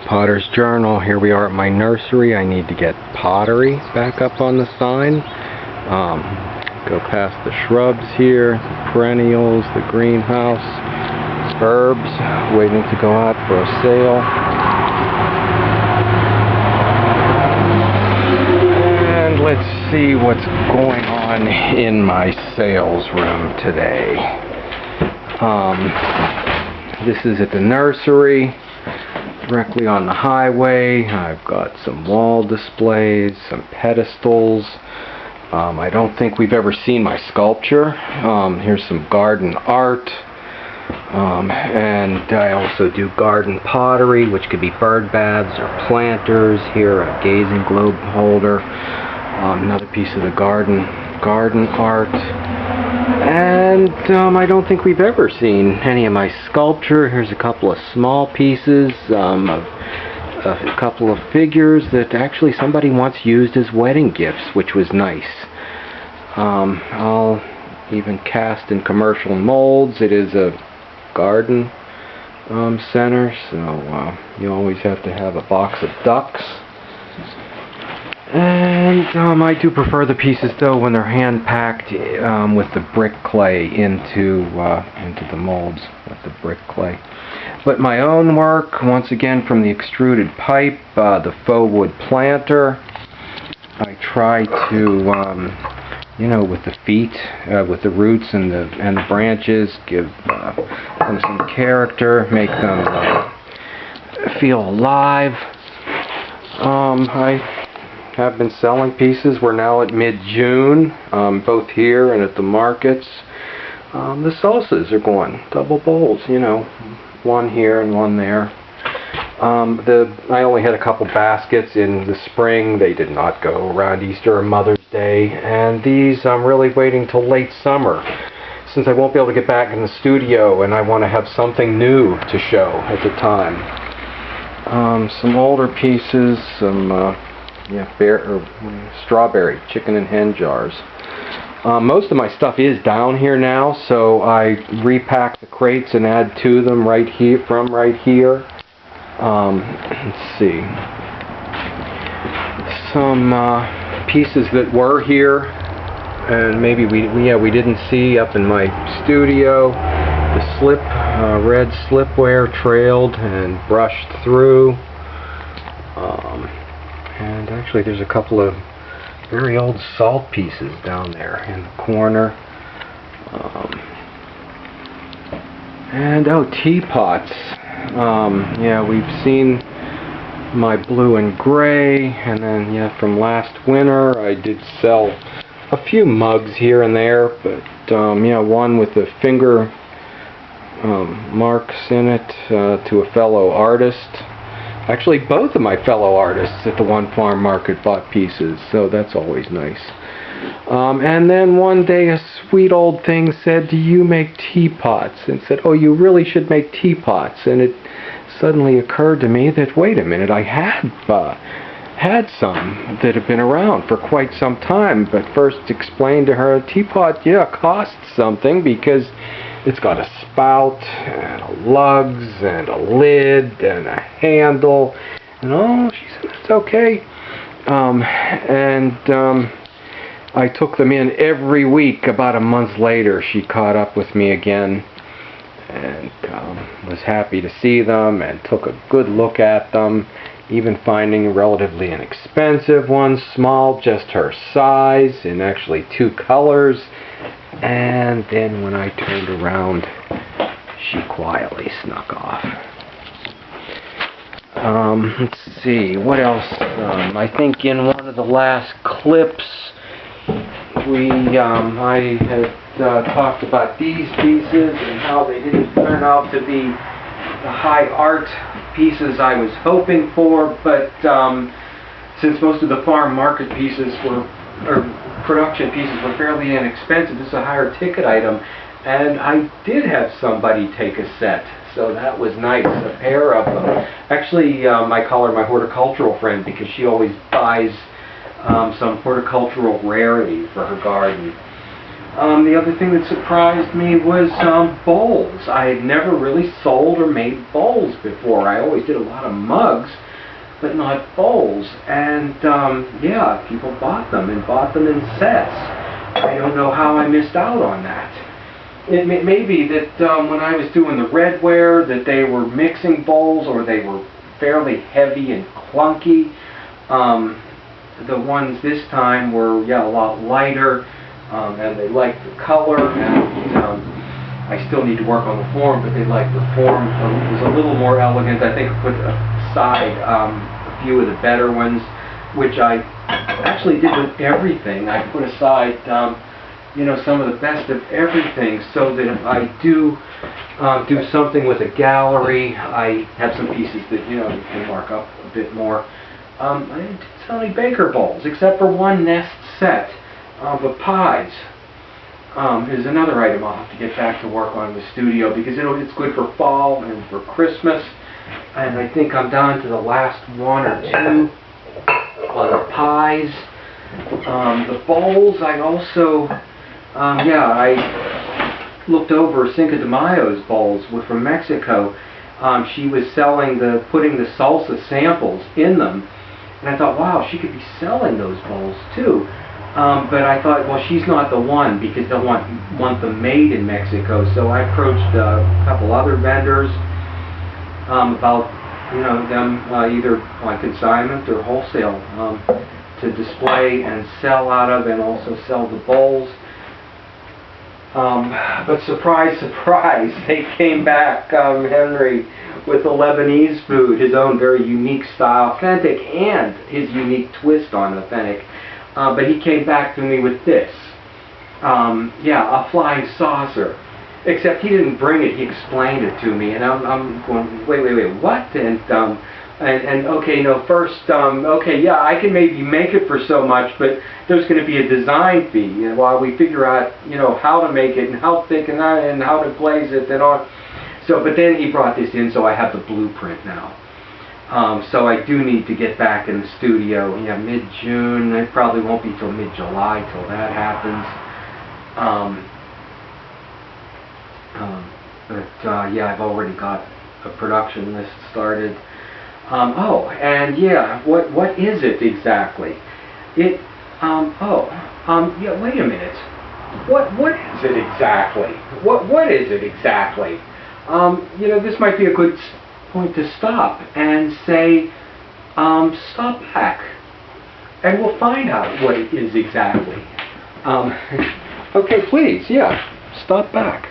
Potter's Journal. Here we are at my nursery. I need to get Pottery back up on the sign. Go past the shrubs here, the perennials, the greenhouse, herbs waiting to go out for a sale. And let's see what's going on in my sales room today. This is at the nursery, directly on the highway. I've got some wall displays, some pedestals. I don't think we've ever seen my sculpture. Here's some garden art. And I also do garden pottery, which could be bird baths or planters. Here, a gazing globe holder. Another piece of the garden art. And I don't think we've ever seen any of my sculpture. Here's a couple of small pieces of a couple of figures that actually somebody once used as wedding gifts, which was nice. I'll even cast in commercial molds. It is a garden center, so you always have to have a box of ducks. And I do prefer the pieces though when they're hand packed with the brick clay into the molds with the brick clay. But my own work, once again from the extruded pipe, the faux wood planter. I try to, with the feet, with the roots and the branches, give them some character, make them feel alive. I have been selling pieces. We're now at mid-June, both here and at the markets. The salsas are going double bowls, one here and one there. I only had a couple baskets in the spring. They did not go around Easter or Mother's Day, and these I'm really waiting till late summer, since I won't be able to get back in the studio and I want to have something new to show at the time. Some older pieces, some strawberry chicken and hen jars. Most of my stuff is down here now, so I repack the crates and add to them right here. Let's see. Some pieces that were here and maybe we didn't see up in my studio. The red slipware trailed and brushed through. And actually there's a couple of very old salt pieces down there in the corner. And teapots. We've seen my blue and gray, and then from last winter I did sell a few mugs here and there, but one with the finger marks in it to a fellow artist. Actually, both of my fellow artists at the One Farm Market bought pieces, so that's always nice. And then one day a sweet old thing said, "Do you make teapots?" And said, "Oh, you really should make teapots." And it suddenly occurred to me that, wait a minute, I had some that have been around for quite some time, but first explained to her, a teapot, costs something because it's got a spout, and lugs, and a lid, and a handle. And she said, "That's okay." I took them in every week. About a month later, she caught up with me again, and was happy to see them, and took a good look at them, even finding relatively inexpensive ones, small, just her size, in actually 2 colors. And then when I turned around, she quietly snuck off. Let's see, what else? I think in one of the last clips, I had talked about these pieces and how they didn't turn out to be the high art pieces I was hoping for, but since most of the farm market pieces or production pieces were fairly inexpensive, this is a higher ticket item, and I did have somebody take a set, so that was nice, a pair of them. Actually, I call her my horticultural friend because she always buys some horticultural rarity for her garden. The other thing that surprised me was bowls. I had never really sold or made bowls before. I always did a lot of mugs, but not bowls. And yeah, people bought them and bought them in sets. I don't know how I missed out on that. It may be that when I was doing the redware that they were mixing bowls, or they were fairly heavy and clunky. The ones this time were, yeah, a lot lighter, and they liked the color, and I still need to work on the form, but they liked the form. It was a little more elegant. I think I put aside a few of the better ones, which I actually did with everything. I put aside you know, some of the best of everything, so that if I do something with a gallery, I have some pieces that, you know, you can mark up a bit more. I didn't sell any baker bowls, except for one nest set. But pies is another item I'll have to get back to work on in the studio, because it's good for fall and for Christmas. And I think I'm down to the last one or two on the pies. The bowls, I also, yeah, I looked over Cinco de Mayo's bowls from Mexico. She was selling putting the salsa samples in them. And I thought, wow, she could be selling those bowls too. But I thought, well, she's not the one, because they'll want them made in Mexico. So I approached a couple other vendors about, you know, them either on consignment or wholesale to display and sell out of, and also sell the bowls. But surprise, surprise, they came back, Henry, with the Lebanese food, his own very unique style, authentic, and his unique twist on authentic. But he came back to me with this. Yeah, a flying saucer. Except he didn't bring it, he explained it to me, and I'm going, wait, what? And okay, no, first, okay, yeah, I can maybe make it for so much, but there's going to be a design fee, you know, while we figure out, you know, how to make it, and how thick, and how to glaze it, and all. So, but then he brought this in, so I have the blueprint now. So I do need to get back in the studio, yeah, mid-June. It probably won't be till mid-July till that happens. But yeah, I've already got a production list started. Oh, and yeah, what is it exactly? Yeah, wait a minute. What is it exactly? What is it exactly? You know, this might be a good point to stop and say, stop back, and we'll find out what it is exactly. Okay, please, yeah, stop back.